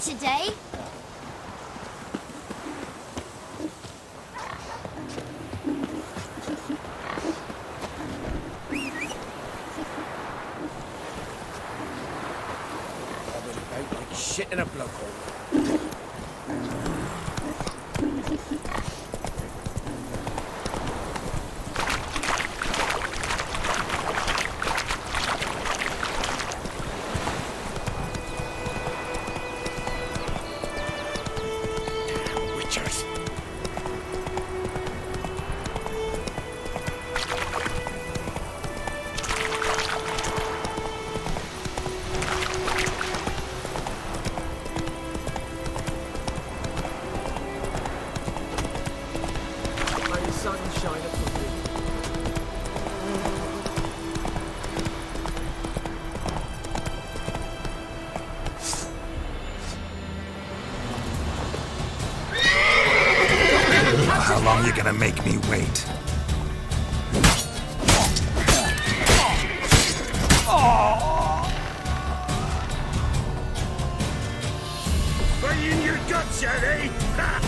today. Like shit in a blowhole. Witchers. Sunshine upon you. How long you gonna make me wait? Are you in your guts yet, eh? Ha!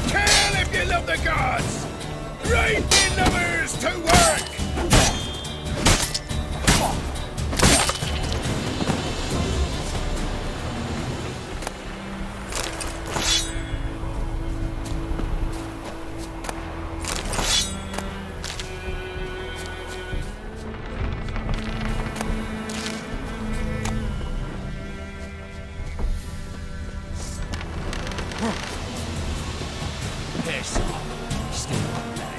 Kill if you love the gods! Right in numbers to work! Piss off. Stay on that.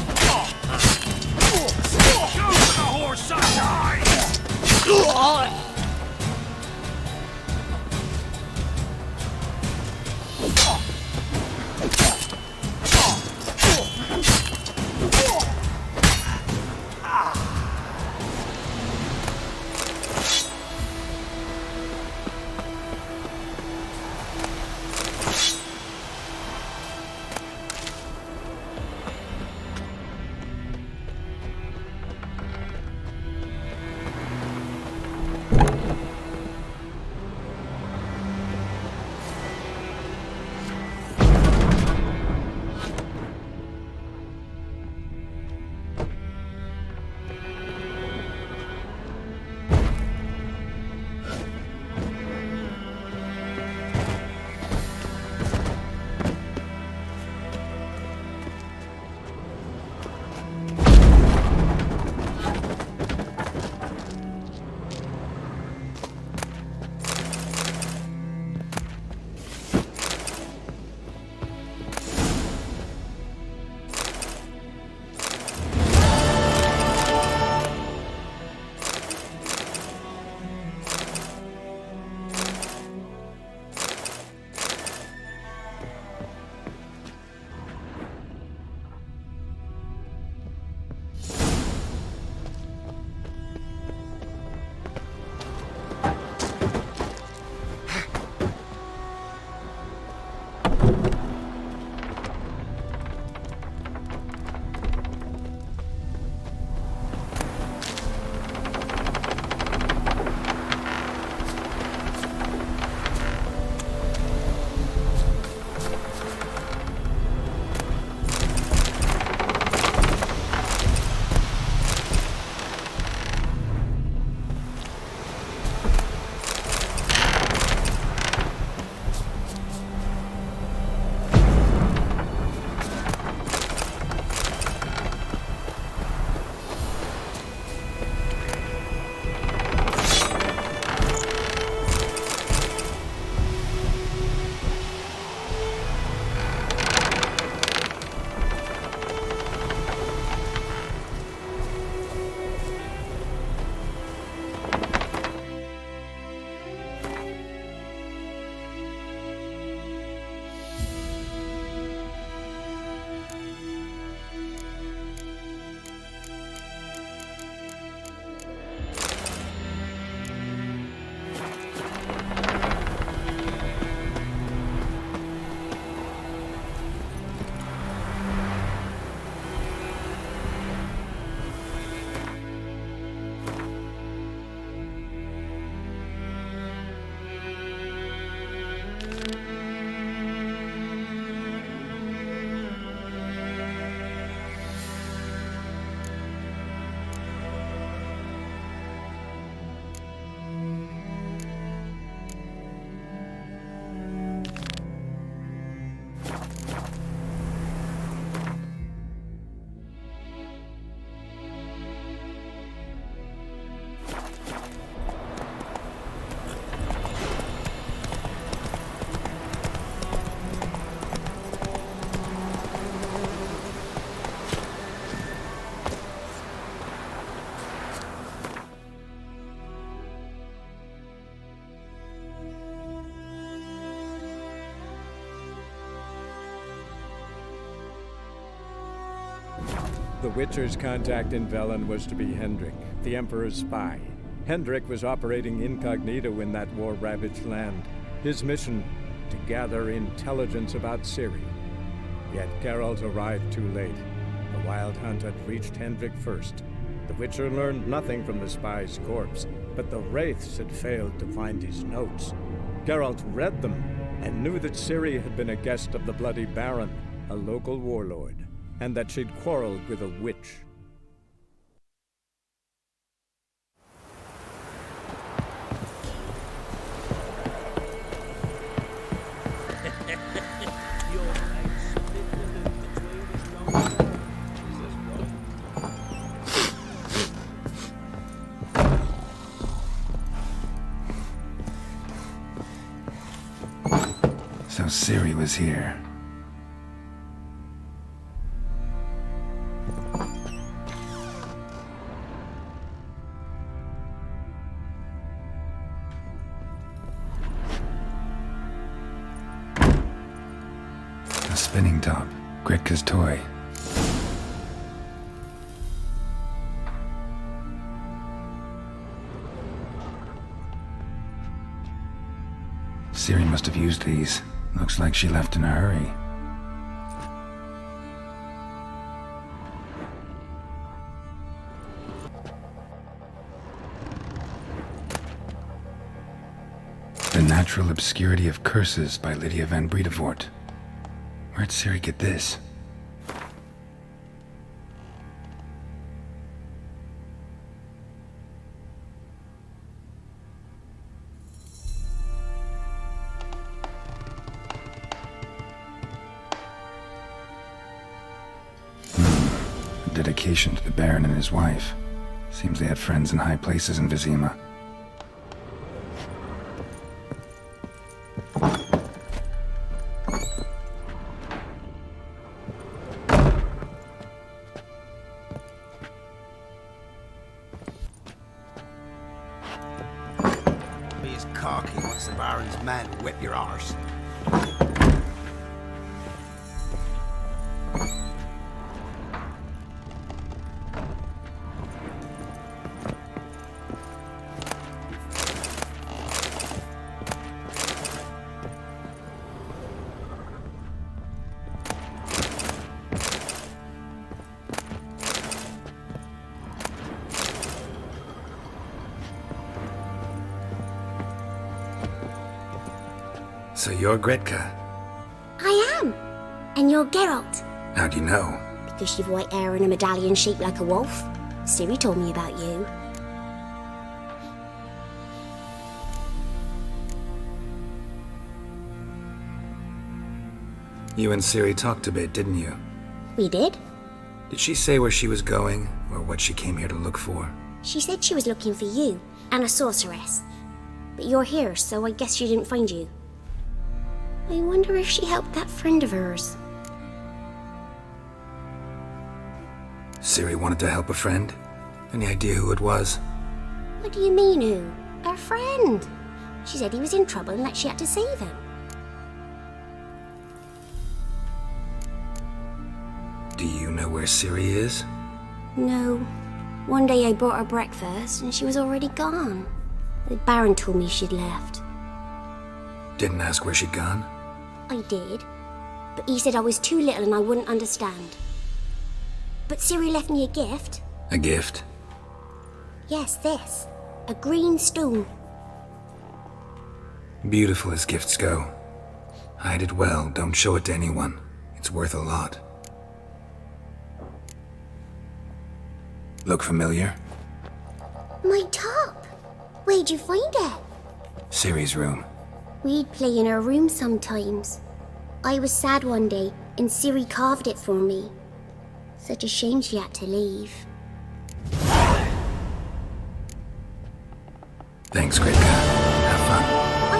The Witcher's contact in Velen was to be Hendrik, the Emperor's spy. Hendrik was operating incognito in that war-ravaged land. His mission, to gather intelligence about Ciri. Yet Geralt arrived too late. The Wild Hunt had reached Hendrik first. The Witcher learned nothing from the spy's corpse, but the Wraiths had failed to find his notes. Geralt read them and knew that Ciri had been a guest of the Bloody Baron, a local warlord, and that she'd quarreled with a witch. So Ciri was here. A spinning top. Gritka's toy. Ciri must have used these. Looks like she left in a hurry. The Natural Obscurity of Curses by Lydia van Bredevoort. Where'd Ciri get this? Dedication to the Baron and his wife. Seems they had friends in high places in Vizima. Be as cocky once the Baron's men whip your arse. So you're Gritka. I am. And you're Geralt. How do you know? Because you've white hair and a medallion shaped like a wolf. Ciri told me about you. You and Ciri talked a bit, didn't you? We did. Did she say where she was going, or what she came here to look for? She said she was looking for you and a sorceress. But you're here, so I guess she didn't find you. I wonder if she helped that friend of hers. Ciri wanted to help a friend? Any idea who it was? What do you mean, who? Her friend. She said he was in trouble and that she had to save him. Do you know where Ciri is? No. One day I bought her breakfast and she was already gone. The Baron told me she'd left. Didn't ask where she'd gone? I did, but he said I was too little and I wouldn't understand. But Ciri left me a gift. A gift? Yes, this. A green stone. Beautiful as gifts go. Hide it well, don't show it to anyone. It's worth a lot. Look familiar? My top. Where'd you find it? Ciri's room. We'd play in her room sometimes. I was sad one day, and Ciri carved it for me. Such a shame she had to leave. Thanks, Gritka. Have fun.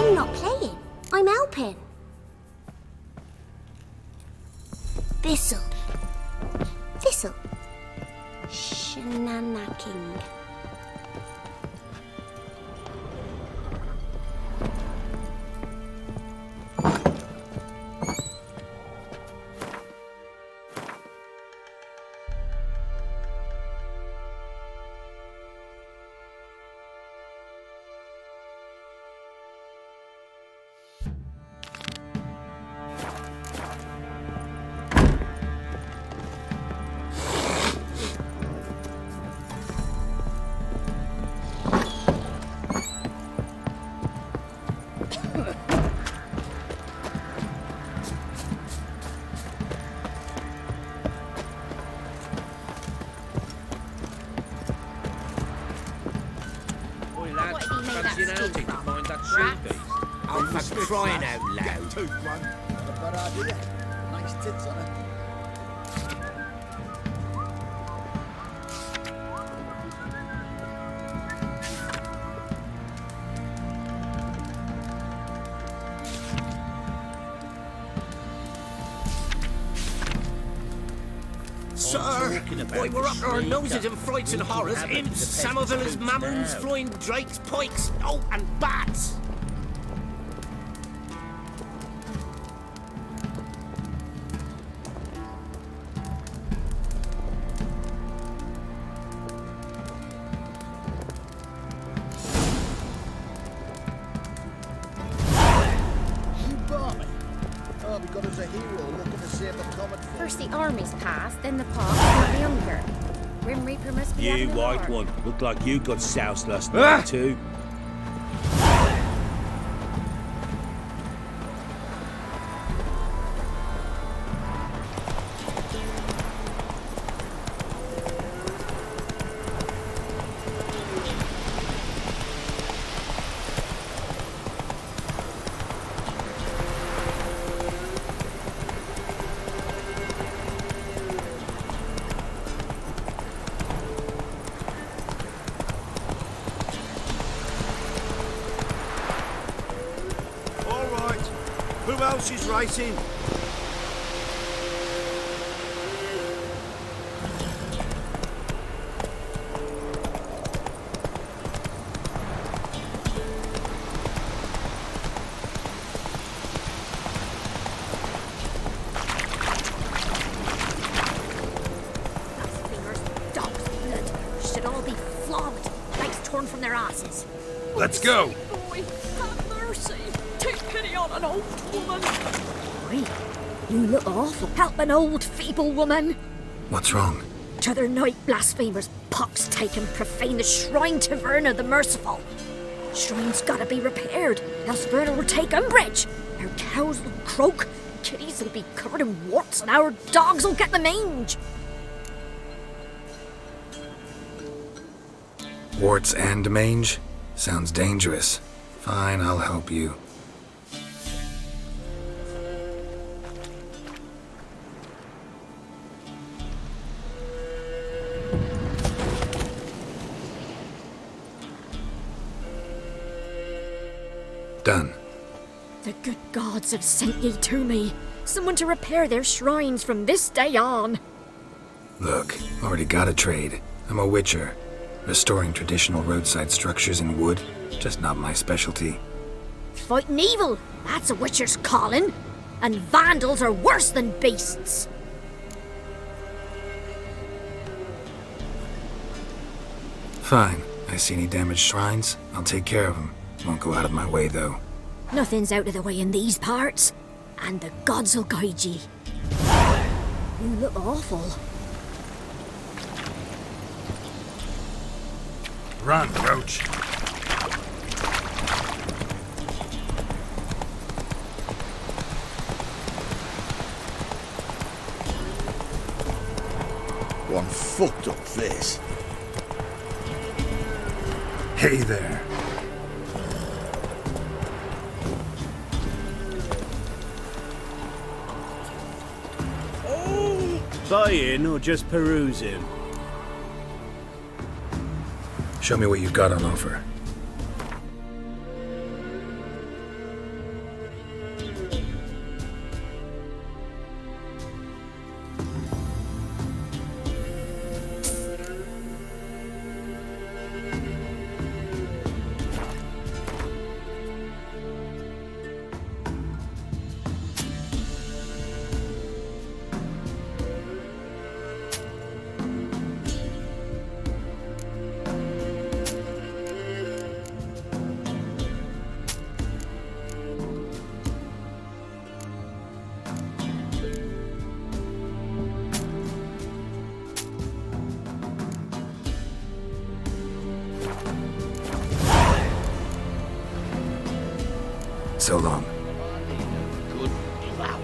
I'm not playing. I'm helping. Thistle. Thistle. Shenanacking. rats. Oh, for crying out loud. Tooth one. Not a bad idea. Nice tits on her. Sir, why we're up to our noses in frights and horrors, imps, Samovillas, mammons, flying drakes, pikes, oh, and bats. You barmy. Oh, we got us a hero looking to save a comet. First the army's passed, then the park, now the younger. Grim Reaper must be You having a white lark. one, look like you got soused last night too. All right. Who else is racing? Blasphemers, dogs, blood. Should all be flogged, legs torn from their asses. Let's go. Boy, have mercy. Take pity on an old woman. Boy, you look awful. Help an old, feeble woman. What's wrong? T'other night, blasphemers, pox take and profane the shrine to Verna the Merciful. Shrine's gotta be repaired, else Verna will take umbrage. Our cows will croak, kitties will be covered in warts, and our dogs will get the mange. Warts and mange? Sounds dangerous. Fine, I'll help you. Done. The good gods have sent ye to me. Someone to repair their shrines from this day on. Look, already got a trade. I'm a witcher. Restoring traditional roadside structures in wood, just not my specialty. Fighting evil, that's a witcher's calling. And vandals are worse than beasts. Fine. I see any damaged shrines, I'll take care of them. Won't go out of my way, though. Nothing's out of the way in these parts. And the gods will guide ye. You look awful. Run, Roach. One fucked up face. Hey there. Buy in or just peruse him? Show me what you've got on offer. So long. Good. Wow.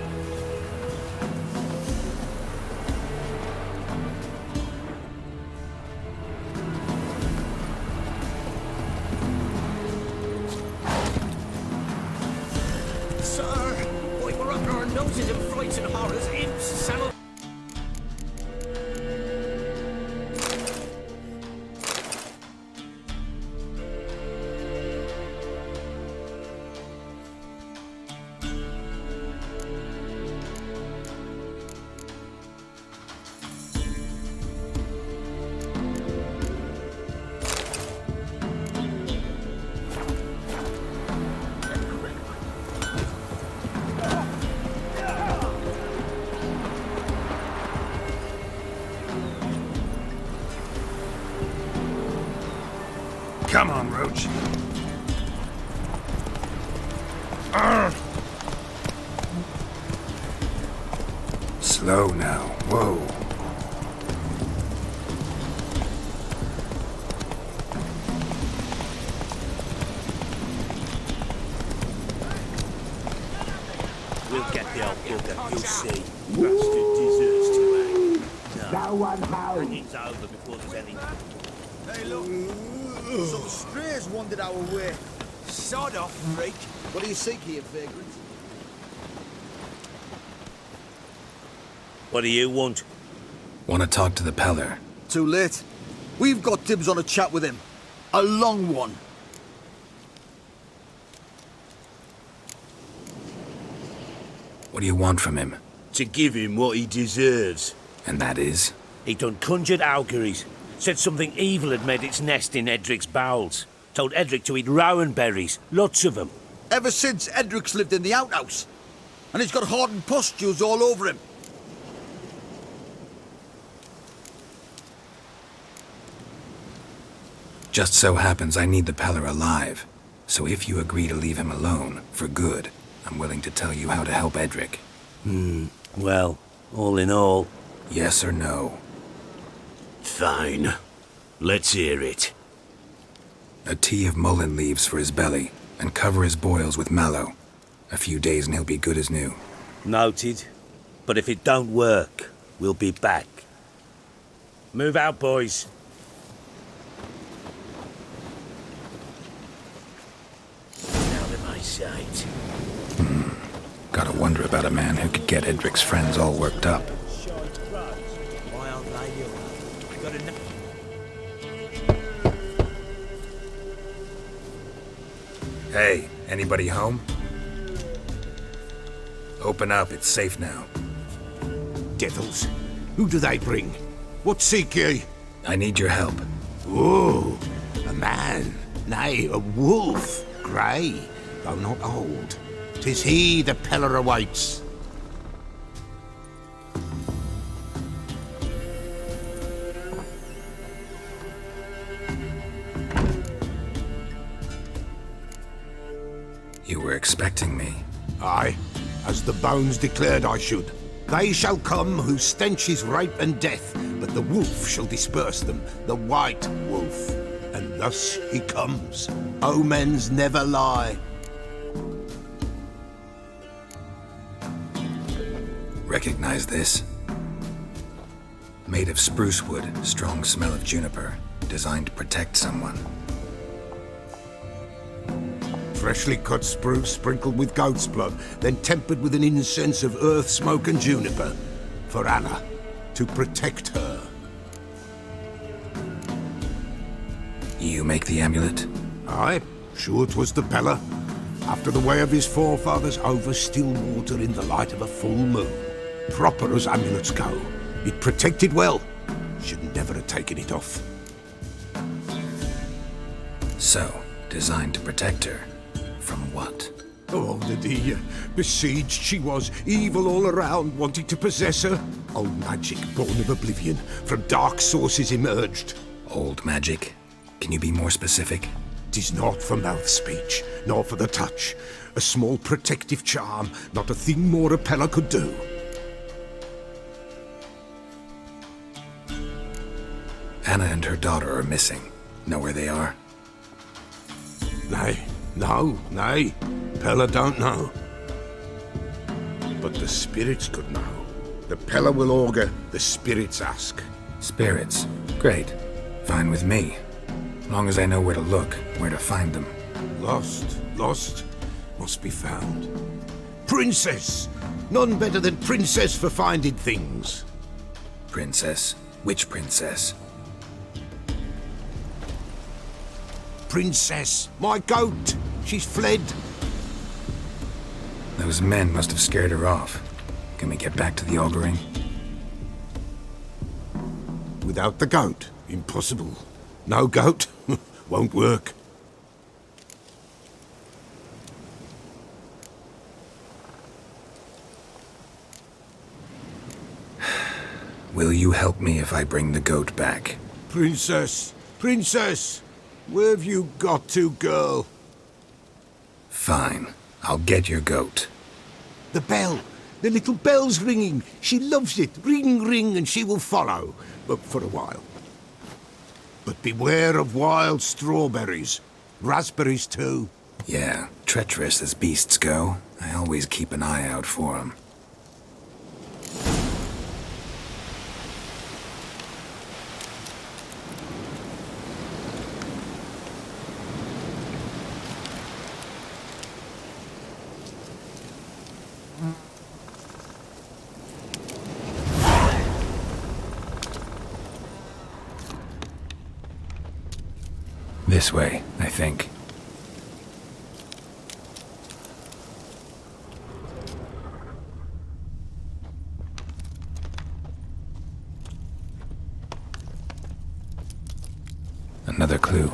noses and frights and horrors, imps, Samuel... Come on, Roach. Slow now. Whoa. We'll get the old bugger, you'll see. Bastard deserves to hang. No, hanging's over before there's any... Hey, look. Some strays wandered our way. Sod off, freak. What do you seek here, vagrant? What do you want? Want to talk to the Peller? Too late. We've got dibs on a chat with him. A long one. What do you want from him? To give him what he deserves. And that is? He done conjured auguries. Said something evil had made its nest in Edric's bowels. Told Edric to eat rowan berries. Lots of them. Ever since Edric's lived in the outhouse. And he's got hardened pustules all over him. Just so happens I need the Peller alive. So if you agree to leave him alone, for good, I'm willing to tell you how to help Edric. Well, all in all... Yes or no? Fine. Let's hear it. A tea of mullein leaves for his belly, and cover his boils with mallow. A few days and he'll be good as new. Noted. But if it don't work, we'll be back. Move out, boys. Out of my sight. Gotta wonder about a man who could get Edric's friends all worked up. Hey, anybody home? Open up, it's safe now. Devils, who do they bring? What seek ye? I need your help. Oh, a man, nay, a wolf, grey, though not old. 'Tis he the Peller awaits. You were expecting me. Aye, as the bones declared I should. They shall come whose stench is rape and death, but the wolf shall disperse them, the white wolf. And thus he comes. Omens never lie. Recognize this? Made of spruce wood, strong smell of juniper, designed to protect someone. Freshly cut spruce sprinkled with goat's blood, then tempered with an incense of earth, smoke and juniper. For Anna, to protect her. You make the amulet? Aye, sure 'twas the Peller. After the way of his forefathers, over still water in the light of a full moon. Proper as amulets go. It protected well. Should never have taken it off. So, designed to protect her. From what? Oh, Lydia. Besieged she was, evil all around, wanting to possess her. Old magic, born of oblivion, from dark sources emerged. Old magic? Can you be more specific? 'Tis not for mouth speech, nor for the touch. A small protective charm, not a thing more a Peller could do. Anna and her daughter are missing. Know where they are? Nay, nay. Peller don't know. But the spirits could know. The Peller will augur, the spirits ask. Spirits? Great. Fine with me. Long as I know where to look, where to find them. Lost, must be found. Princess! None better than Princess for finding things. Princess? Which princess? Princess, my goat. She's fled. Those men must have scared her off. Can we get back to the auguring? Without the goat, impossible. No goat, won't work. Will you help me if I bring the goat back? Princess, Princess, where have you got to, girl? Fine. I'll get your goat. The bell. The little bell's ringing. She loves it. Ring, ring, and she will follow. But for a while. But beware of wild strawberries. Raspberries, too. Yeah, treacherous as beasts go. I always keep an eye out for 'em. This way, I think. Another clue.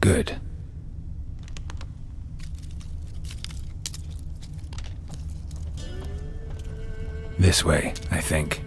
Good. This way, I think.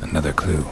Another clue.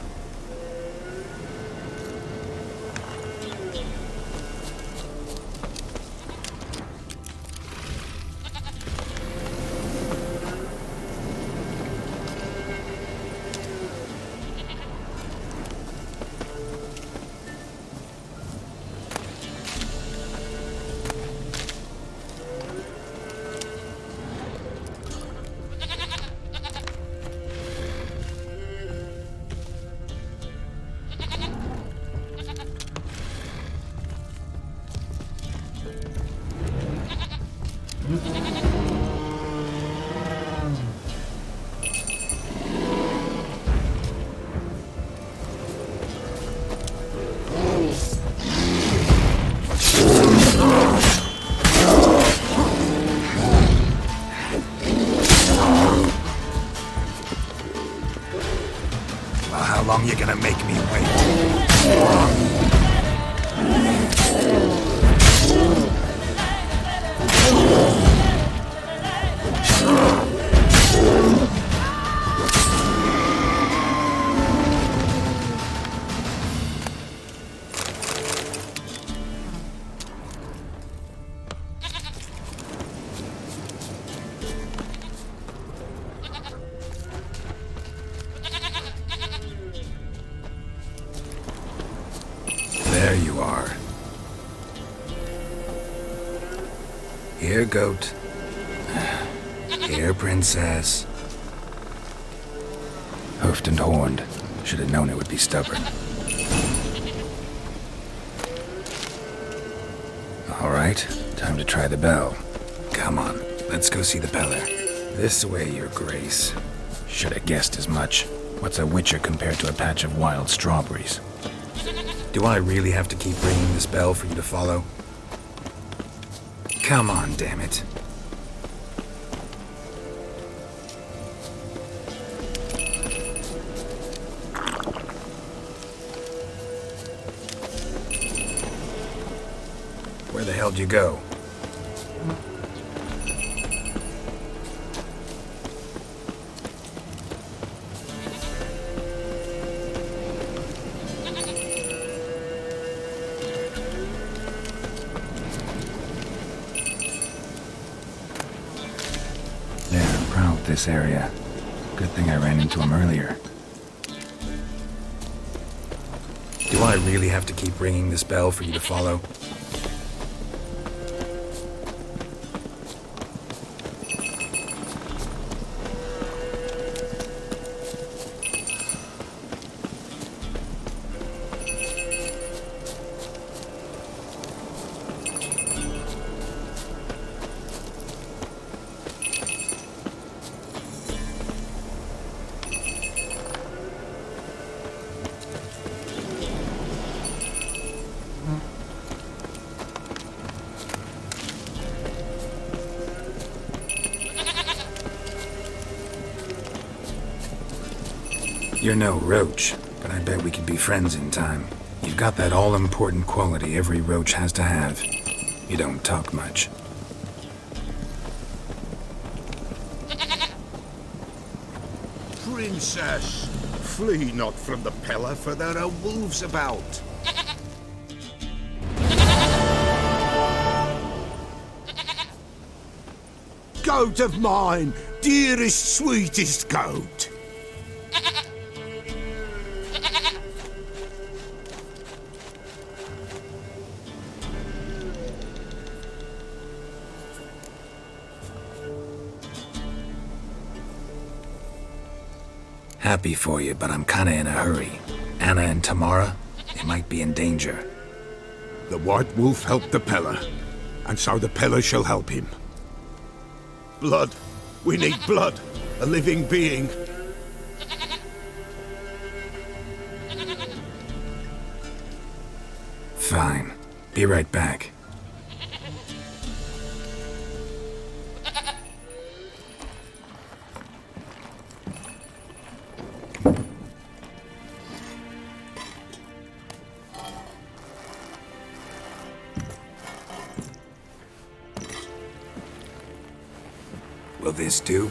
Well, how long you gonna make me wait? There you are. Here, goat. Here, princess. Hoofed and horned. Should have known it would be stubborn. All right, time to try the bell. Come on, let's go see the Peller. This way, your grace. Should have guessed as much. What's a witcher compared to a patch of wild strawberries? Do I really have to keep ringing this bell for you to follow? Come on, damn it. Where the hell do you go? They're proud of this area. Good thing I ran into him earlier. Do I really have to keep ringing this bell for you to follow? You're no roach, but I bet we could be friends in time. You've got that all-important quality every roach has to have. You don't talk much. Princess, flee not from the Peller, for there are wolves about. Goat of mine, dearest, sweetest goat. Happy for you, but I'm kinda in a hurry. Anna and Tamara, they might be in danger. The White Wolf helped the Peller, and so the Peller shall help him. Blood. We need blood. A living being. Fine. Be right back. Will this do?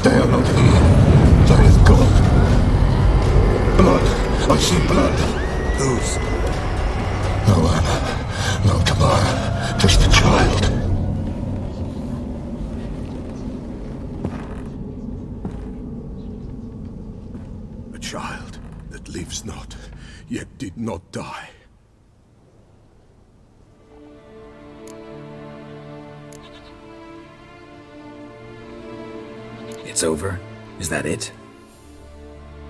They are not here. There is God. Blood. I see blood. Whose? No Anna. No Tamara. Just the child. A child that lives not, yet did not die. It's over? Is that it?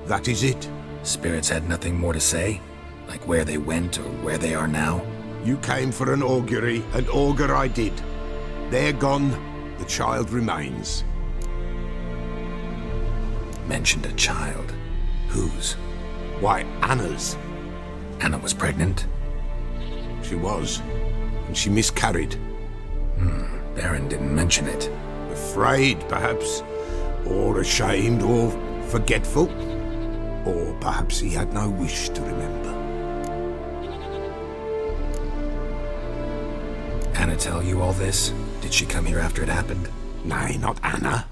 That is it. Spirits had nothing more to say? Like where they went or where they are now? You came for an augury, and augur I did. They're gone, the child remains. Mentioned a child. Whose? Why, Anna's. Anna was pregnant? She was, and she miscarried. Baron didn't mention it. Afraid, perhaps, Or ashamed, or forgetful. Or perhaps he had no wish to remember. Anna tell you all this? Did she come here after it happened? Nay, not Anna.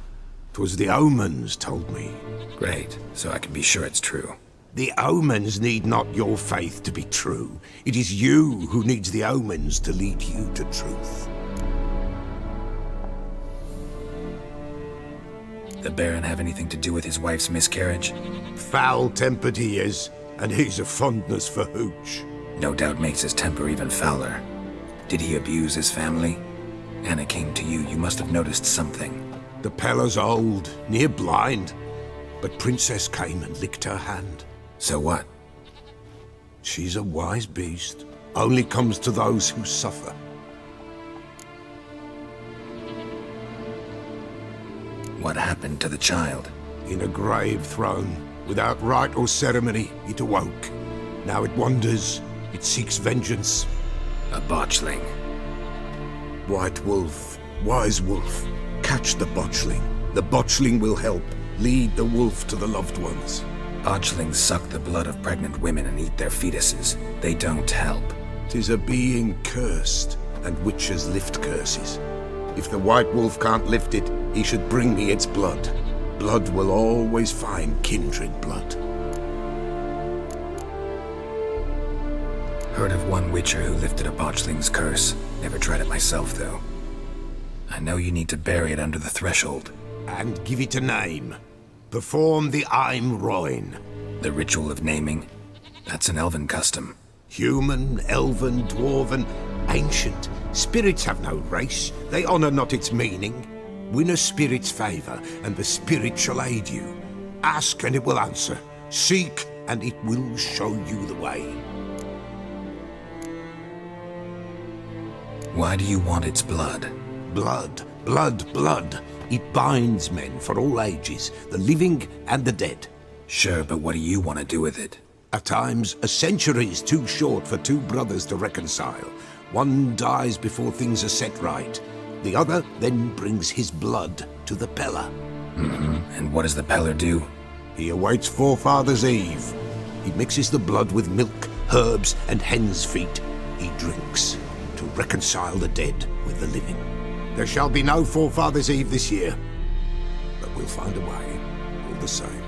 'Twas the omens told me. Great, so I can be sure it's true. The omens need not your faith to be true. It is you who needs the omens to lead you to truth. The Baron have anything to do with his wife's miscarriage? Foul-tempered he is, and he's a fondness for hooch. No doubt makes his temper even fouler. Did he abuse his family? Anna came to you, you must have noticed something. The Pella's old, near blind, but Princess came and licked her hand. So what? She's a wise beast. Only comes to those who suffer. What happened to the child? In a grave thrown, without rite or ceremony, it awoke. Now it wanders, it seeks vengeance. A botchling. White wolf, wise wolf, catch the botchling. The botchling will help, lead the wolf to the loved ones. Botchlings suck the blood of pregnant women and eat their fetuses. They don't help. 'Tis a being cursed, and witches lift curses. If the white wolf can't lift it, he should bring me its blood. Blood will always find kindred blood. Heard of one witcher who lifted a botchling's curse. Never tried it myself, though. I know you need to bury it under the threshold. And give it a name. Perform the Aim Roin. The ritual of naming? That's an elven custom. Human, elven, dwarven, ancient. Spirits have no race. They honor not its meaning. Win a spirit's favor, and the spirit shall aid you. Ask, and it will answer. Seek, and it will show you the way. Why do you want its blood? Blood, blood, blood. It binds men for all ages, the living and the dead. Sure, but what do you want to do with it? At times, a century is too short for two brothers to reconcile. One dies before things are set right. The other then brings his blood to the Pella. And what does the Peller do? He awaits Forefathers' Eve. He mixes the blood with milk, herbs, and hen's feet. He drinks to reconcile the dead with the living. There shall be no Forefathers' Eve this year, but we'll find a way, all the same.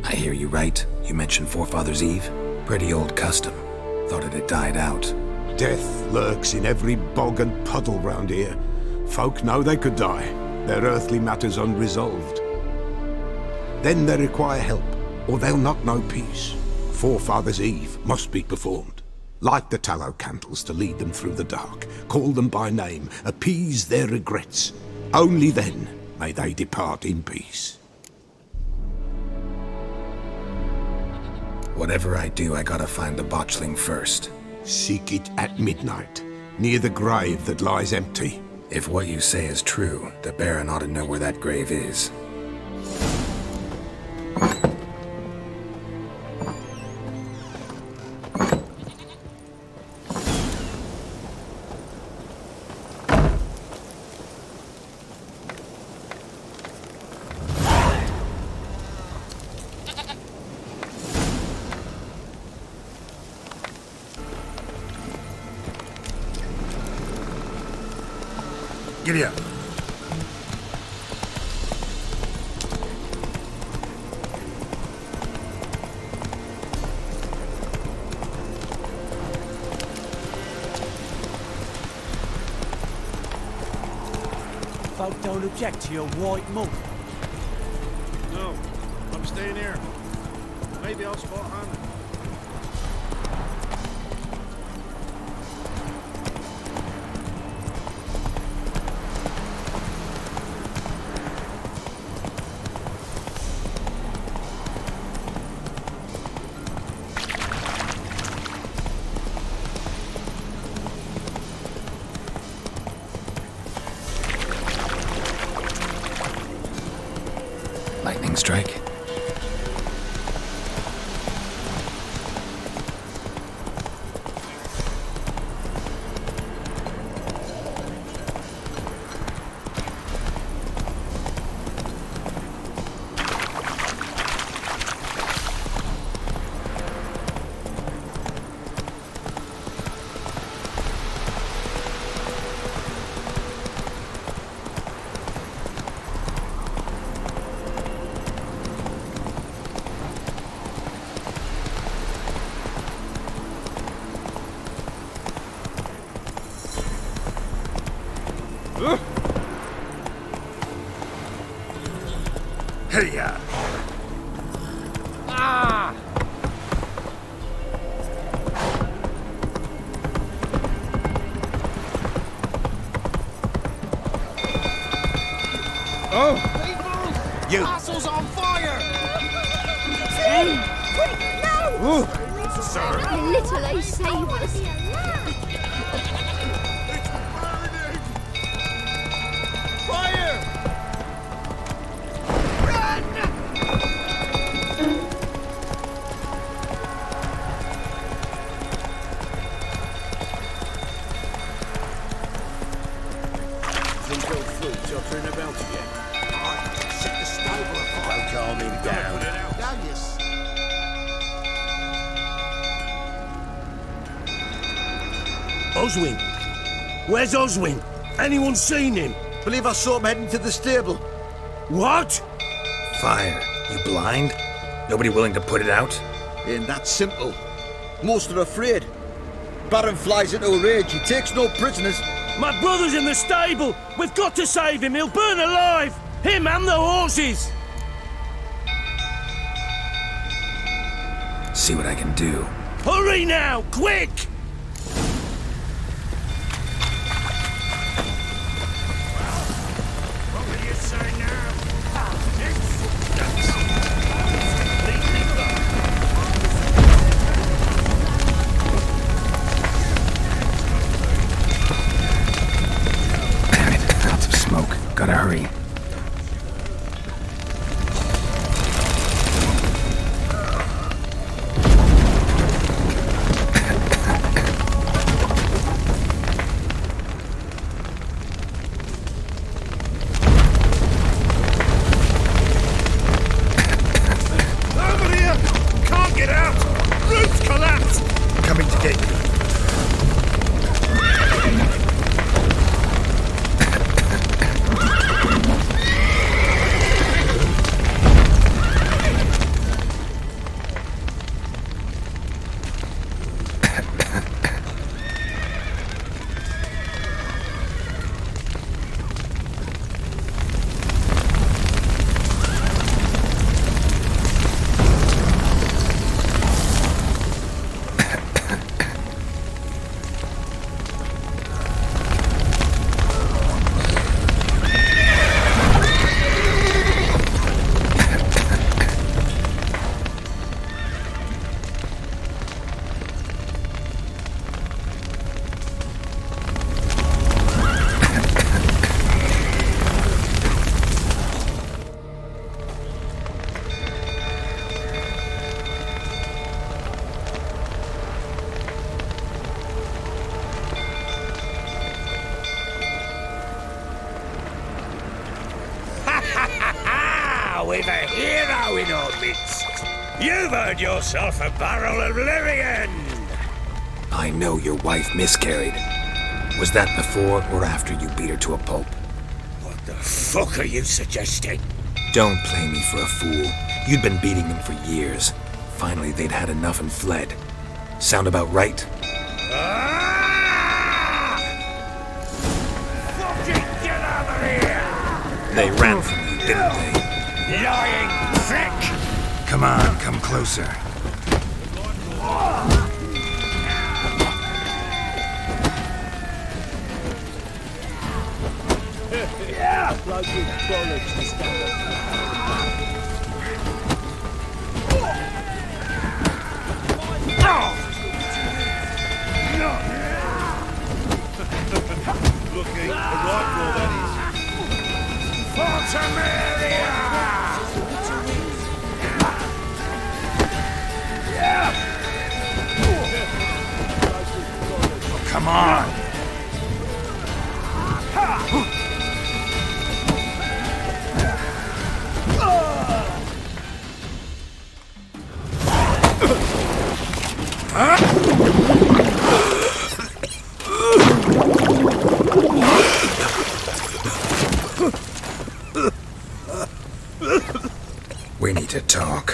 I hear you right. You mentioned Forefathers' Eve. Pretty old custom. Thought it had died out. Death lurks in every bog and puddle round here. Folk know they could die, their earthly matters unresolved. Then they require help, or they'll not know peace. Forefathers' Eve must be performed. Light the tallow candles to lead them through the dark. Call them by name, appease their regrets. Only then may they depart in peace. Whatever I do, I gotta find the botchling first. Seek it at midnight, near the grave that lies empty. If what you say is true, the Baron ought to know where that grave is. Giddy up. Folk don't object to your white monk. No, I'm staying here. Maybe I'll spot Hannah. Lightning strike? Little ace savers. Fire! These old fruits are turning about again. Set the stable afire. Don't calm him down. Down, yes. Oswin? Where's Oswin? Anyone seen him? Believe I saw him heading to the stable. What? Fire. You blind? Nobody willing to put it out? Ain't that simple. Most are afraid. Baron flies into a rage. He takes no prisoners. My brother's in the stable! We've got to save him! He'll burn alive! Him and the horses! See what I can do. Hurry now! Quick! What will you say now? Damn it, lots of smoke. Gotta hurry. Over here! Can't get out! Roof's collapsed! Coming to get you. We've a hero in our midst. You've earned yourself a barrel of Lyrian. I know your wife miscarried. Was that before or after you beat her to a pulp? What the fuck are you suggesting? Don't play me for a fool. You'd been beating them for years. Finally, they'd had enough and fled. Sound about right? Fucking get over here! They ran from you, didn't they? Lying prick! Come on, come closer. Yeah! Bloke with bollocks to stand Looking a rifle, that is. Fortamaria! Come on! We need to talk.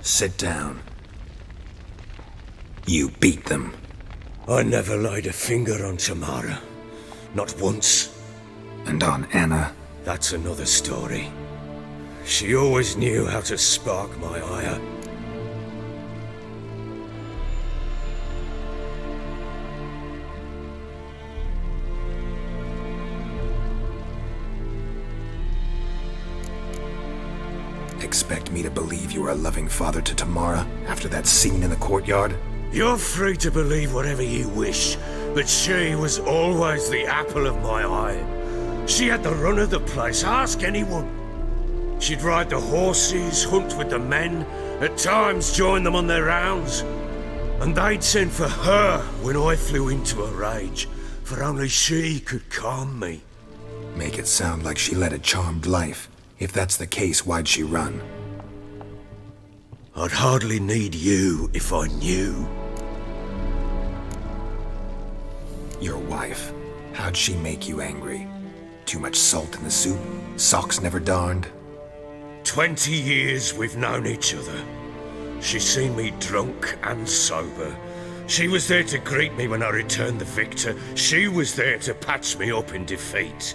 Sit down. You beat them. I never laid a finger on Tamara. Not once. And on Anna. That's another story. She always knew how to spark my ire. Expect me to believe you were a loving father to Tamara after that scene in the courtyard? You're free to believe whatever you wish, but she was always the apple of my eye. She had the run of the place, ask anyone. She'd ride the horses, hunt with the men, at times join them on their rounds. And they'd send for her when I flew into a rage, for only she could calm me. Make it sound like she led a charmed life. If that's the case, why'd she run? I'd hardly need you if I knew. Your wife. How'd she make you angry? Too much salt in the soup? Socks never darned? 20 years we've known each other. She's seen me drunk and sober. She was there to greet me when I returned the victor. She was there to patch me up in defeat.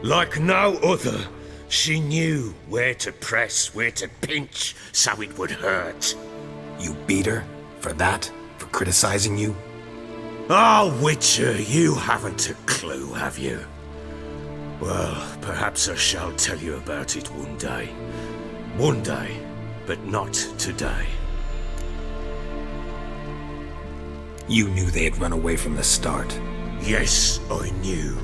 Like no other, she knew where to press, where to pinch, so it would hurt. You beat her? For that? For criticizing you? Oh, Witcher, you haven't a clue, have you? Well, perhaps I shall tell you about it one day. One day, but not today. You knew they had run away from the start. Yes, I knew.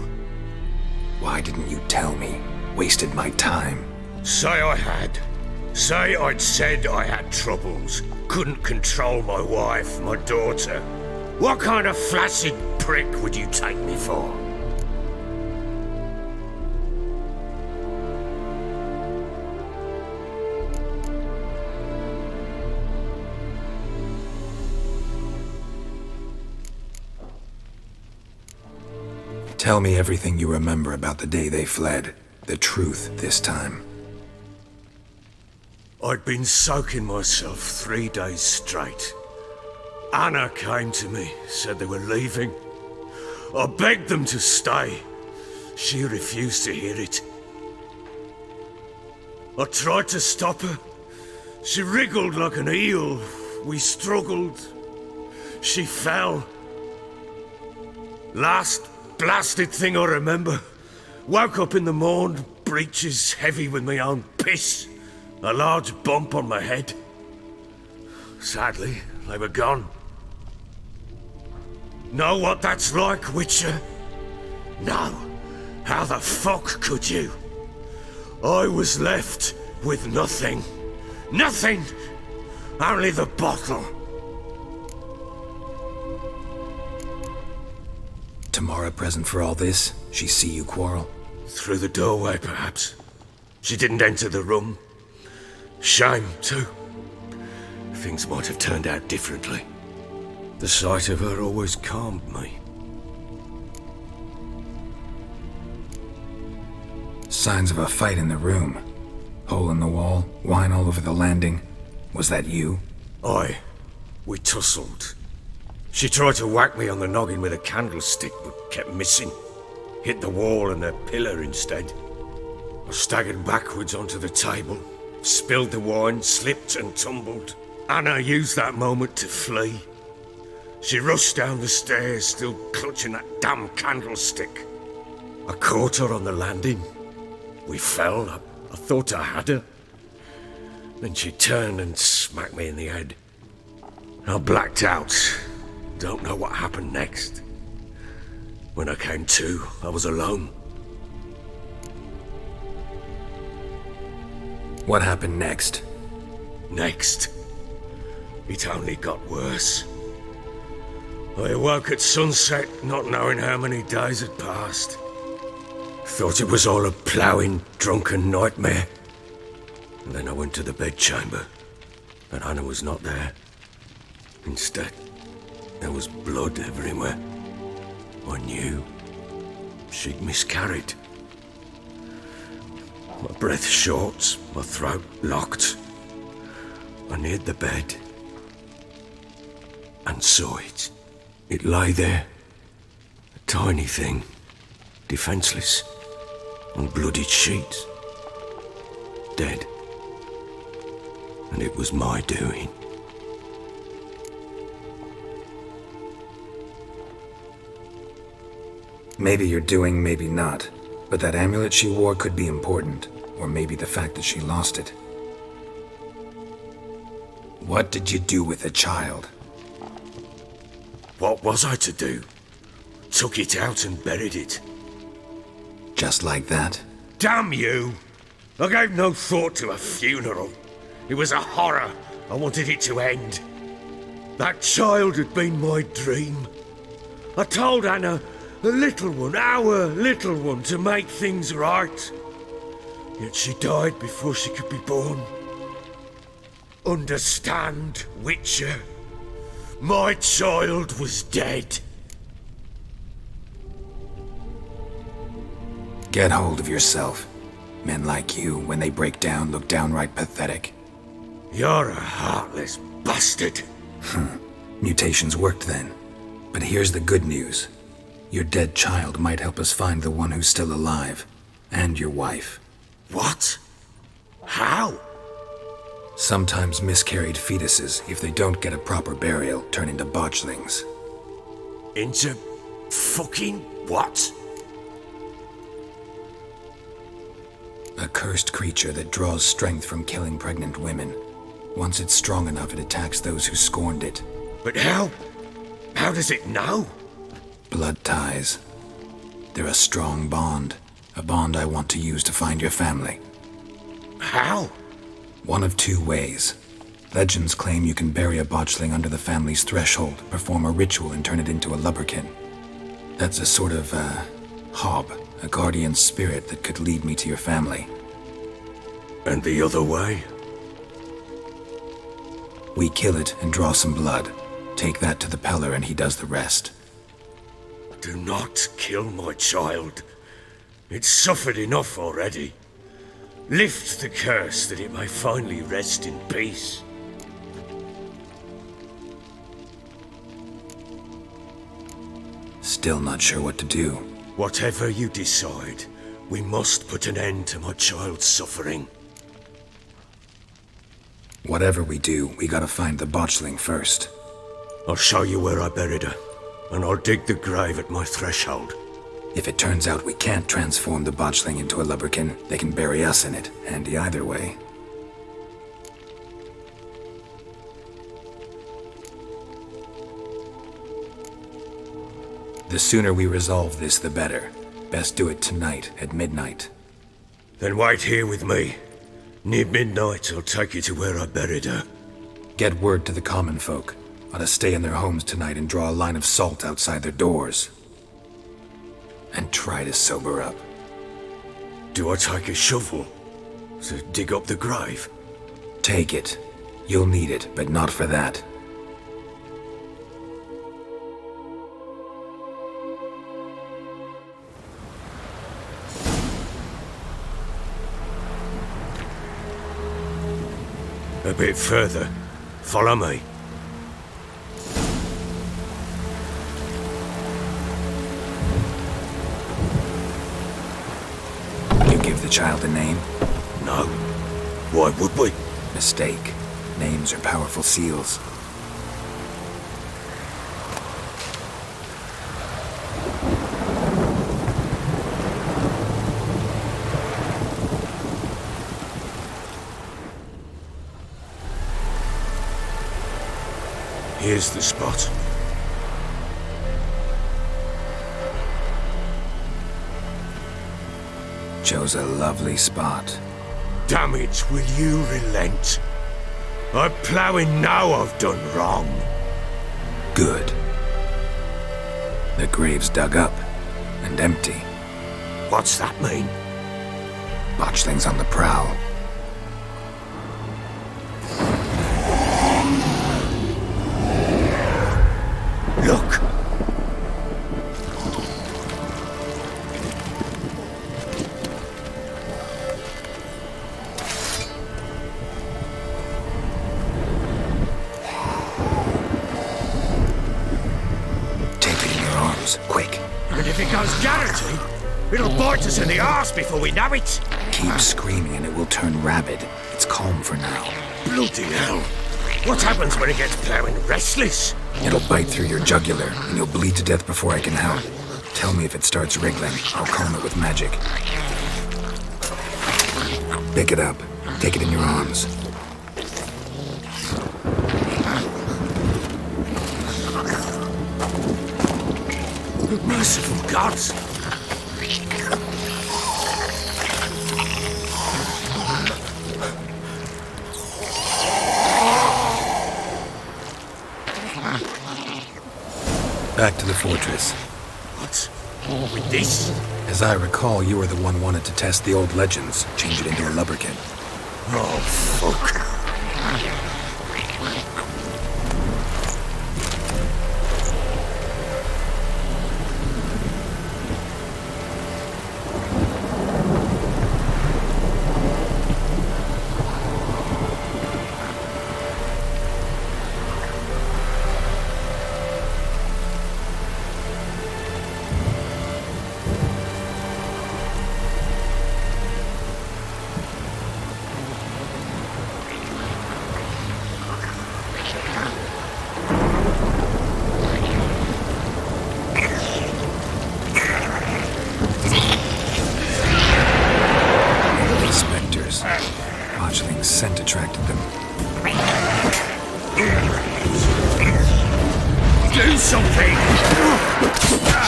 Why didn't you tell me? Wasted my time. Say I had. Say I'd said I had troubles. Couldn't control my wife, my daughter. What kind of flaccid prick would you take me for? Tell me everything you remember about the day they fled. The truth this time. I'd been soaking myself 3 days straight. Anna came to me, said they were leaving. I begged them to stay. She refused to hear it. I tried to stop her. She wriggled like an eel. We struggled. She fell. Last blasted thing I remember. Woke up in the morn, breeches heavy with my own piss. A large bump on my head. Sadly, they were gone. Know what that's like, Witcher? No. How the fuck could you? I was left with nothing. Nothing! Only the bottle. Tamara present for all this? She see you quarrel? Through the doorway, perhaps. She didn't enter the room. Shame, too. Things might have turned out differently. The sight of her always calmed me. Signs of a fight in the room. Hole in the wall, wine all over the landing. Was that you? Aye. We tussled. She tried to whack me on the noggin with a candlestick, but kept missing. Hit the wall and a pillar instead. I staggered backwards onto the table, spilled the wine, slipped and tumbled. Anna used that moment to flee. She rushed down the stairs, still clutching that damn candlestick. I caught her on the landing. We fell. I thought I had her. Then she turned and smacked me in the head. I blacked out. Don't know what happened next. When I came to, I was alone. What happened next? Next? It only got worse. I awoke at sunset, not knowing how many days had passed. Thought it was all a ploughing, drunken nightmare. And then I went to the bedchamber, but Anna was not there. Instead, there was blood everywhere. I knew she'd miscarried. My breath short, my throat locked. I neared the bed and saw it. It lay there, a tiny thing, defenseless, on bloodied sheets. dead. And it was my doing. Maybe you're doing, maybe not. But that amulet she wore could be important. Or maybe the fact that she lost it. What did you do with the child? What was I to do? Took it out and buried it. Just like that? Damn you! I gave no thought to a funeral. It was a horror. I wanted it to end. That child had been my dream. I told Anna, the little one, our little one, to make things right. Yet she died before she could be born. Understand, Witcher? My child was dead. Get hold of yourself. Men like you, when they break down, look downright pathetic. You're a heartless bastard. Mutations worked then. But here's the good news. Your dead child might help us find the one who's still alive. And your wife. What? How? Sometimes miscarried fetuses, if they don't get a proper burial, turn into botchlings. Into fucking what? A cursed creature that draws strength from killing pregnant women. Once it's strong enough, it attacks those who scorned it. But how? How does it know? Blood ties. They're a strong bond. A bond I want to use to find your family. How? One of two ways. Legends claim you can bury a botchling under the family's threshold, perform a ritual, and turn it into a lubberkin. That's a sort of, hob, a guardian spirit that could lead me to your family. And the other way? We kill it and draw some blood. Take that to the Peller and he does the rest. Do not kill my child. It's suffered enough already. Lift the curse that it may finally rest in peace. Still not sure what to do. Whatever you decide, we must put an end to my child's suffering. Whatever we do, we gotta find the botchling first. I'll show you where I buried her, and I'll dig the grave at my threshold. If it turns out we can't transform the botchling into a lubberkin, they can bury us in it. Handy either way. The sooner we resolve this, the better. Best do it tonight, at midnight. Then wait here with me. Near midnight, I'll take you to where I buried her. Get word to the common folk. Ought to stay in their homes tonight and draw a line of salt outside their doors. And try to sober up. Do I take a shovel to dig up the grave? Take it. You'll need it, but not for that. A bit further. Follow me. You give the child a name? No. Why would we? Mistake. Names are powerful seals. Here's the spot. Chose a lovely spot. Damn it, will you relent? I'm ploughing now I've done wrong. Good. The grave's dug up and empty. What's that mean? Botchling's on the prowl. Look! Take it in your arms, quick. And if it goes guaranteed, it'll bite us in the arse before we know it. Keep screaming and it will turn rabid. It's calm for now. Bloody hell! What happens when it gets plowing restless? It'll bite through your jugular, and you'll bleed to death before I can help. Tell me if it starts wriggling. I'll calm it with magic. Pick it up. Take it in your arms. Merciful gods! Back to the fortress. What? With this? As I recall, you were the one wanted to test the old legends, change it into a lubricant. Oh, fuck. Fledgling's scent attracted them. Do something!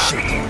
Shit.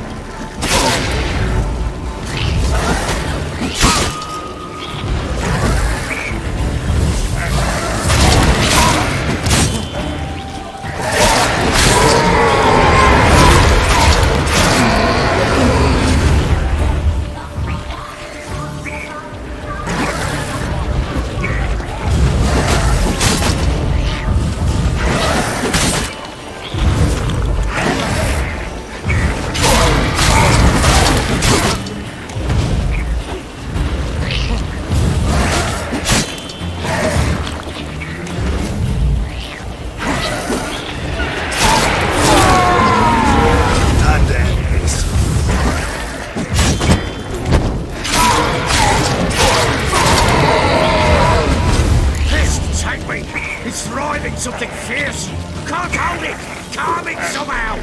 Something fierce! Can't hold it! Calm it somehow!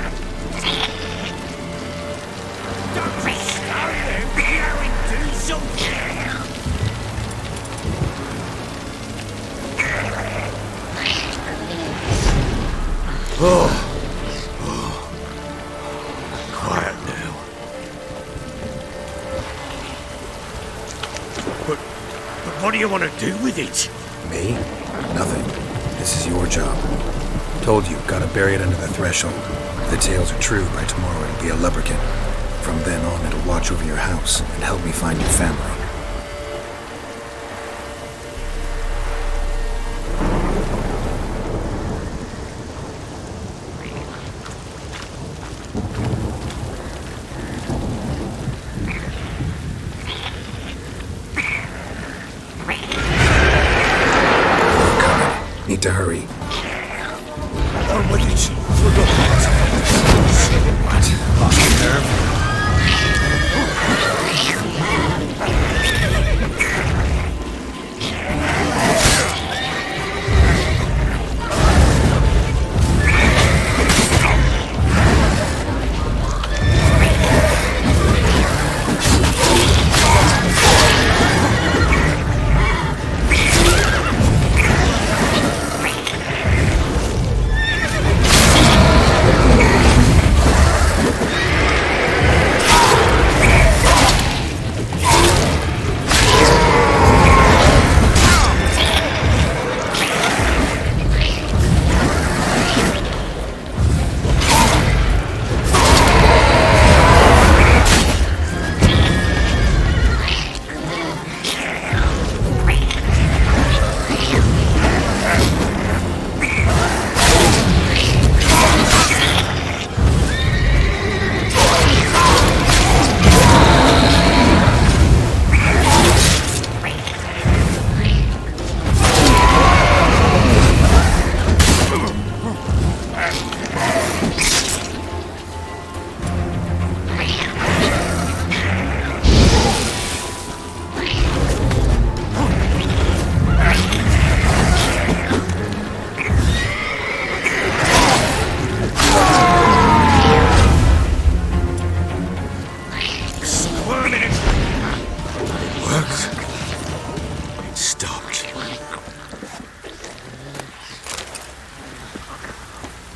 Don't be scared! Gary, do something! Quiet now. But what do you want to do with it? Me? Nothing. This is your job. Told you, gotta bury it under the threshold. If the tales are true, by tomorrow it'll be a lubricant. From then on, it'll watch over your house and help me find your family. Need to hurry. On with it! What? Lost your nerve?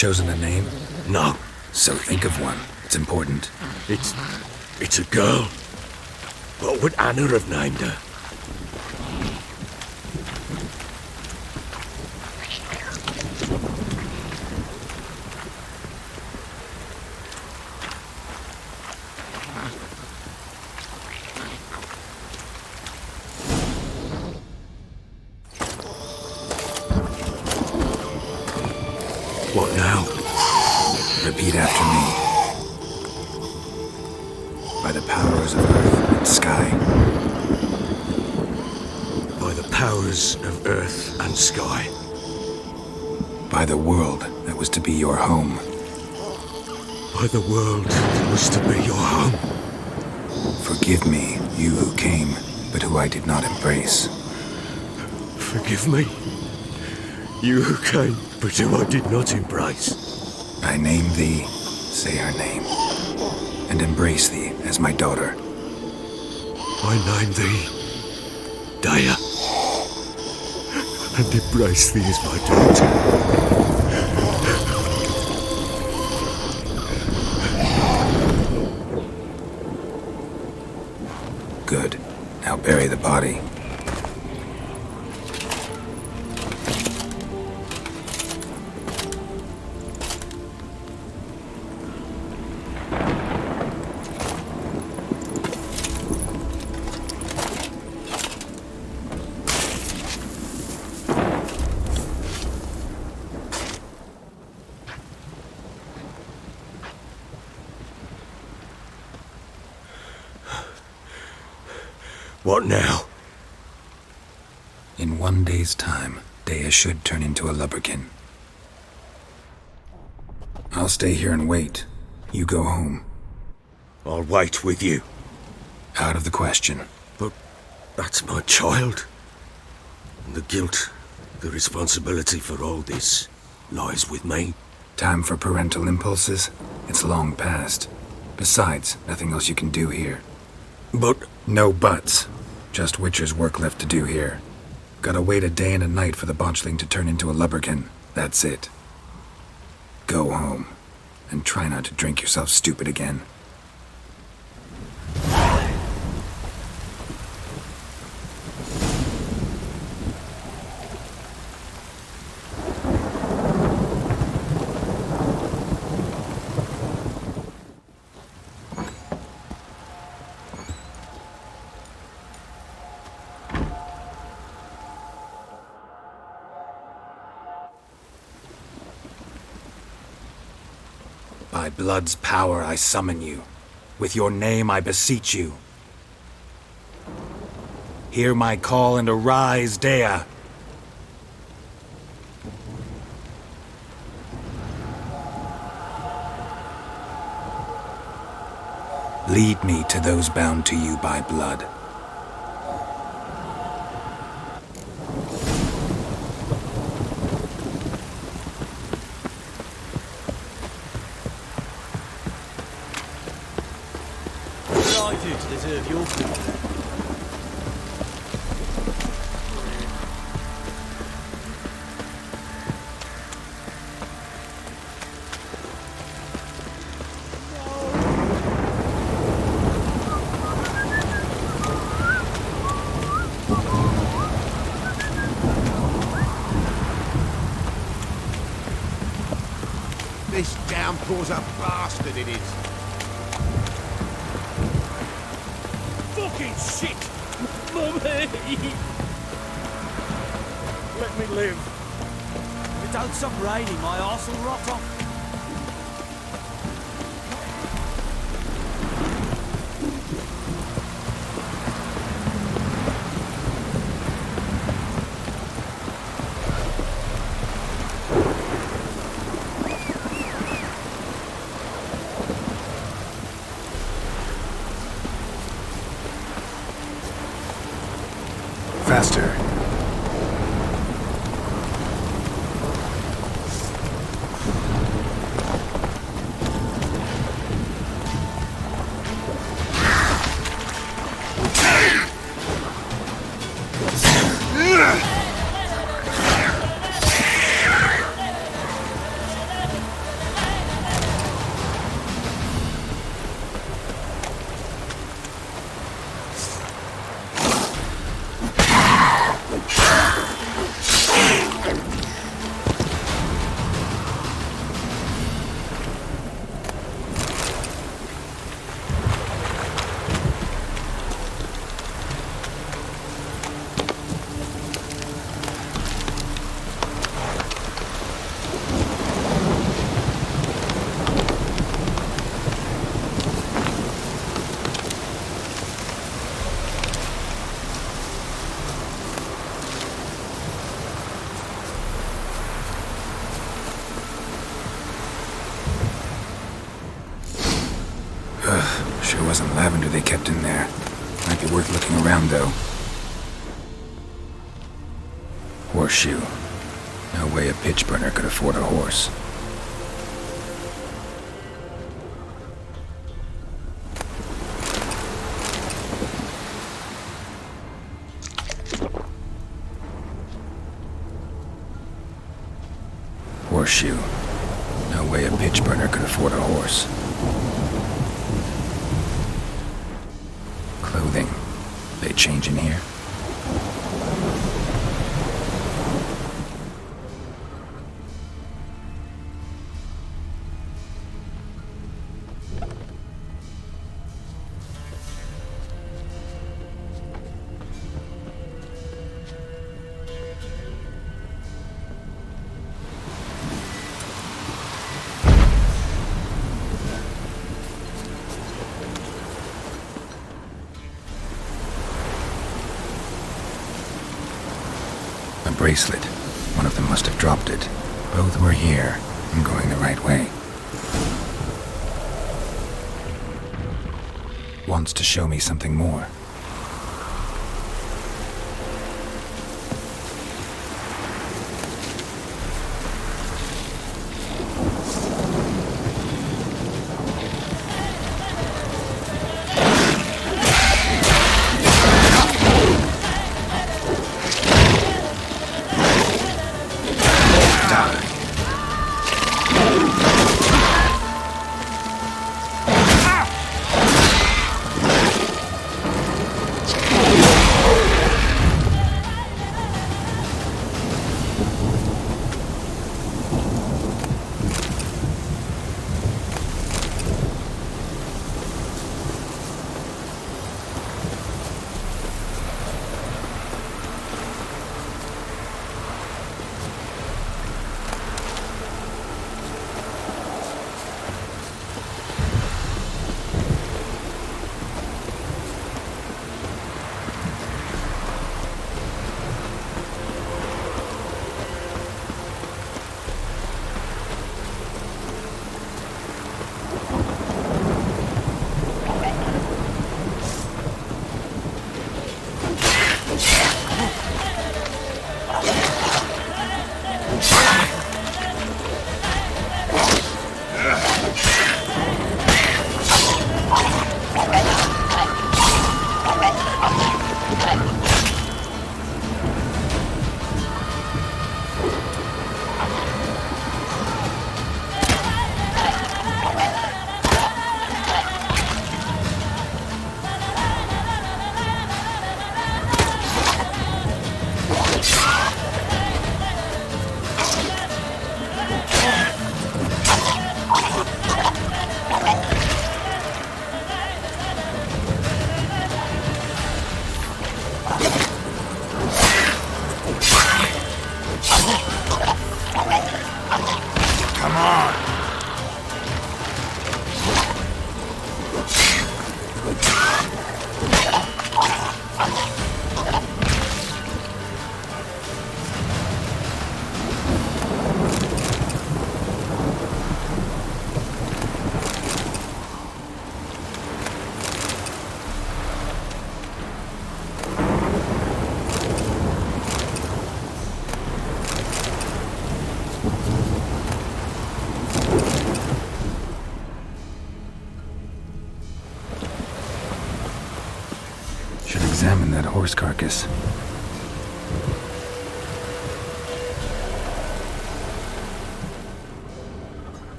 chosen a name? No. So think of one. It's important. It's a girl. What would Anna have named her? What now? Repeat after me. By the powers of earth and sky. By the powers of earth and sky. By the world that was to be your home. By the world that was to be your home. Forgive me, you who came, but who I did not embrace. Forgive me, you who came, but who I did not embrace. I name thee, say her name, and embrace thee as my daughter. I name thee, Daya, and embrace thee as my daughter. Good. Now bury the body. What now? In 1 day's time, Daya should turn into a lubberkin. I'll stay here and wait. You go home. I'll wait with you. Out of the question. But that's my child. And the guilt, the responsibility for all this lies with me. Time for parental impulses? It's long past. Besides, nothing else you can do here. But... No buts. Just Witcher's work left to do here. Gotta wait a day and a night for the botchling to turn into a lubberkin. That's it. Go home. And try not to drink yourself stupid again. By blood's power I summon you. With your name I beseech you. Hear my call and arise, Daya. Lead me to those bound to you by blood. What did I do to deserve your good? This downpour's a bastard, it is. Fucking shit! Mummy! Let me live. If it don't stop raining, my arse will rot off. Faster. wasn't lavender they kept in there. Might be worth looking around, though. Horseshoe. No way a pitch burner could afford a horse. Horseshoe. No way a pitch burner could afford a horse. Clothing. They change in here? A bracelet. One of them must have dropped it. Both were here. I'm going the right way. Wants to show me something more. Examine that horse carcass.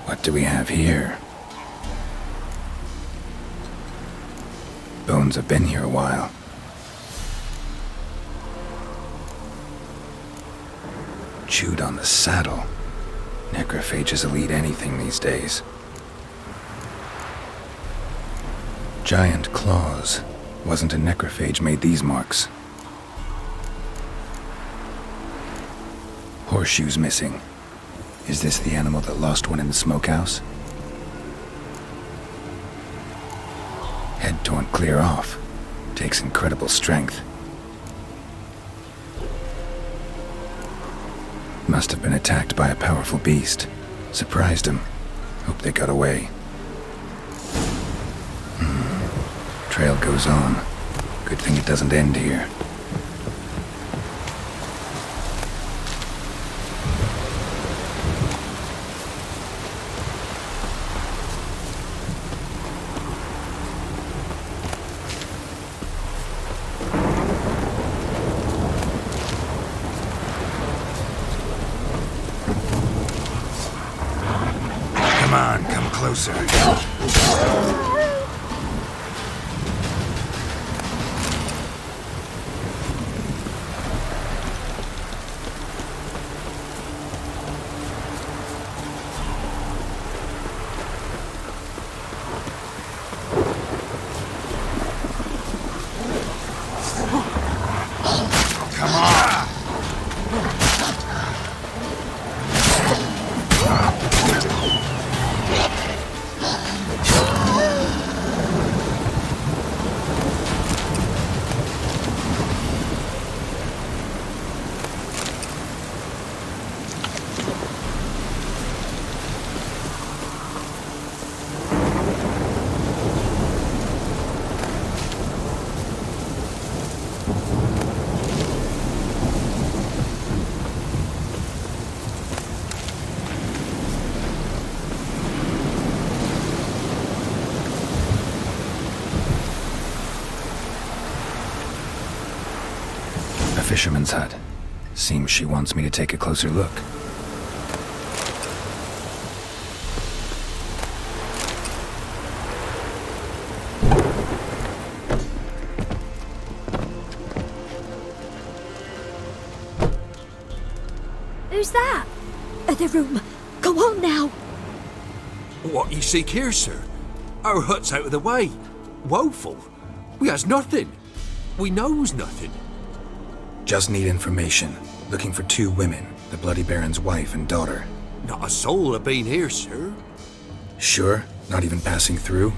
What do we have here? Bones have been here a while. Chewed on the saddle. Necrophages will eat anything these days. Giant claws. Wasn't a necrophage made these marks. Horseshoes missing. Is this the animal that lost one in the smokehouse? Head torn clear off. Takes incredible strength. Must have been attacked by a powerful beast. Surprised him. Hope they got away. Trail goes on. Good thing it doesn't end here. Come on, come closer. Fisherman's hut. Seems she wants me to take a closer look. Who's that? The room. Go on now. What you seek here, sir? Our hut's out of the way. Woeful. We has nothing. We knows nothing. Just need information. Looking for 2 women, the Bloody Baron's wife and daughter. Not a soul have been here, sir. Sure? Not even passing through?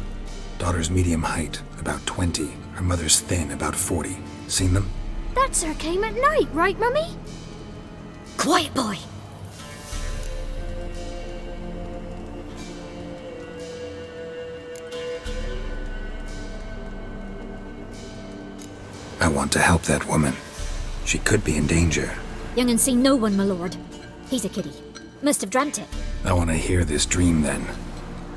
Daughter's medium height, about 20. Her mother's thin, about 40. Seen them? That sir came at night, right, Mummy? Quiet, boy. I want to help that woman. She could be in danger. Young and seen no one, my lord. He's a kiddie. Must have dreamt it. I want to hear this dream then.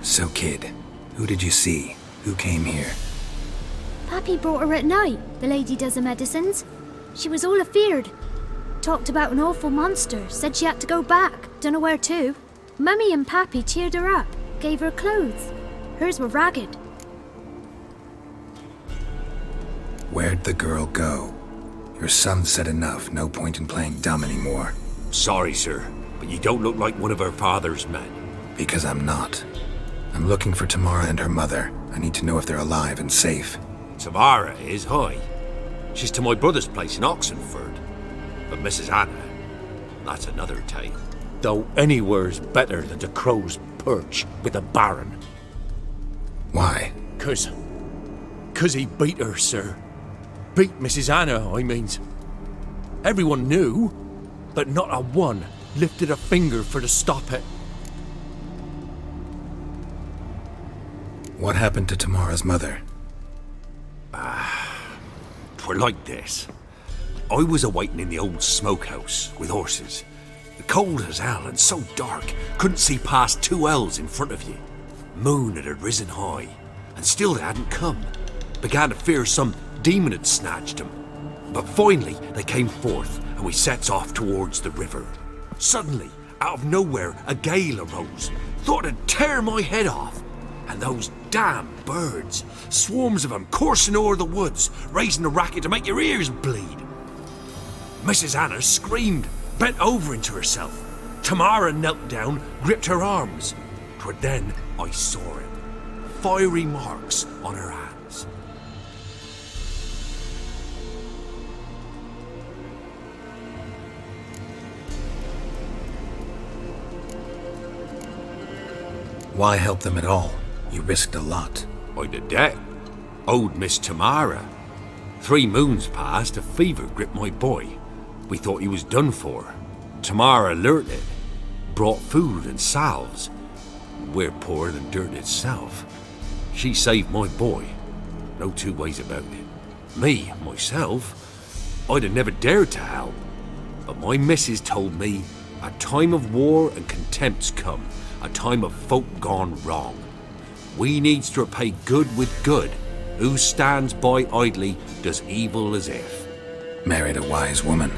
So, kid, who did you see? Who came here? Pappy brought her at night, the lady does the medicines. She was all afeared. Talked about an awful monster, said she had to go back, dunno where to. Mummy and Pappy cheered her up, gave her clothes. Hers were ragged. Where'd the girl go? Your son said enough, no point in playing dumb anymore. Sorry, sir, but you don't look like one of her father's men. Because I'm not. I'm looking for Tamara and her mother. I need to know if they're alive and safe. Tamara is, hi. She's to my brother's place in Oxenford. But Mrs. Anna, that's another tale. Though anywhere's better than the Crow's Perch with the Baron. Why? 'Cause he beat her, sir. Beat Mrs. Anna, I means. Everyone knew, but not a one lifted a finger for to stop it. What happened to Tamara's mother? 'Twere like this. I was awaiting in the old smokehouse with horses. Cold as hell and so dark, couldn't see past 2 ells in front of you. Moon had risen high, and still they hadn't come. Began to fear some demon had snatched them. But finally they came forth, and we sets off towards the river. Suddenly, out of nowhere, a gale arose. Thought it'd tear my head off. And those damn birds, swarms of them coursing o'er the woods, raising a racket to make your ears bleed. Mrs. Anna screamed, bent over into herself. Tamara knelt down, gripped her arms. 'Twere then I saw it. Fiery marks on her hands. Why help them at all? You risked a lot. I'd a debt. Owed Miss Tamara. 3 moons passed, a fever gripped my boy. We thought he was done for. Tamara learnt it. brought food and salves. We're poorer than dirt itself. She saved my boy. No two ways about it. Me, myself, I'd have never dared to help. But my missus told me a time of war and contempt's come, a time of folk gone wrong. We needs to repay good with good. Who stands by idly does evil as if. Married a wise woman.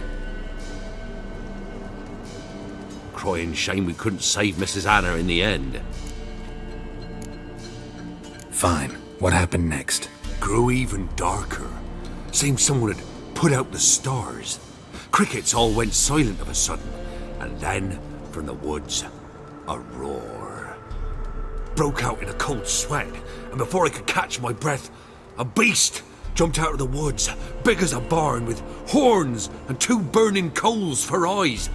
Crying shame we couldn't save Mrs. Anna in the end. Fine. What happened next? Grew even darker. Seemed someone had put out the stars. Crickets all went silent of a sudden, and then, from the woods, a roar. Broke out in a cold sweat, and before I could catch my breath, a beast jumped out of the woods, big as a barn, with horns and 2 burning coals for eyes.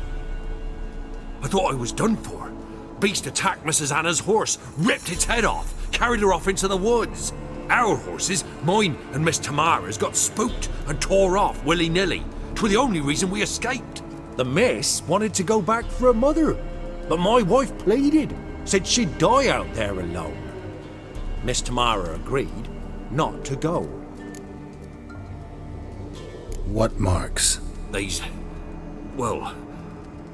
I thought I was done for. Beast attacked Mrs. Anna's horse, ripped its head off, carried her off into the woods. Our horses, mine and Miss Tamara's, got spooked and tore off willy-nilly. 'Twas the only reason we escaped. The miss wanted to go back for her mother, but my wife pleaded, said she'd die out there alone. Miss Tamara agreed not to go. What marks? They's, well,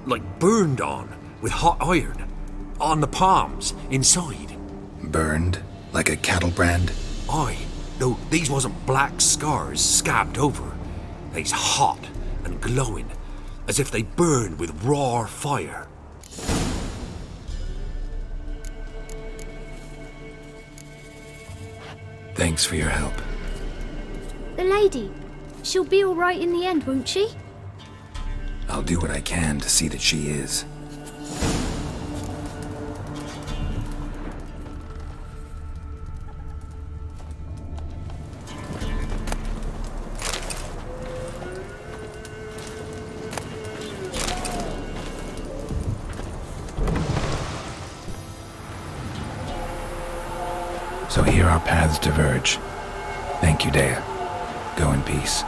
like burned on with hot iron. On the palms, inside. Burned? Like a cattle brand? Aye, though these wasn't black scars scabbed over. They's hot and glowing, as if they burned with raw fire. Thanks for your help. The lady, she'll be all right in the end, won't she? I'll do what I can to see that she is. So here our paths diverge. Thank you, Dea. Go in peace.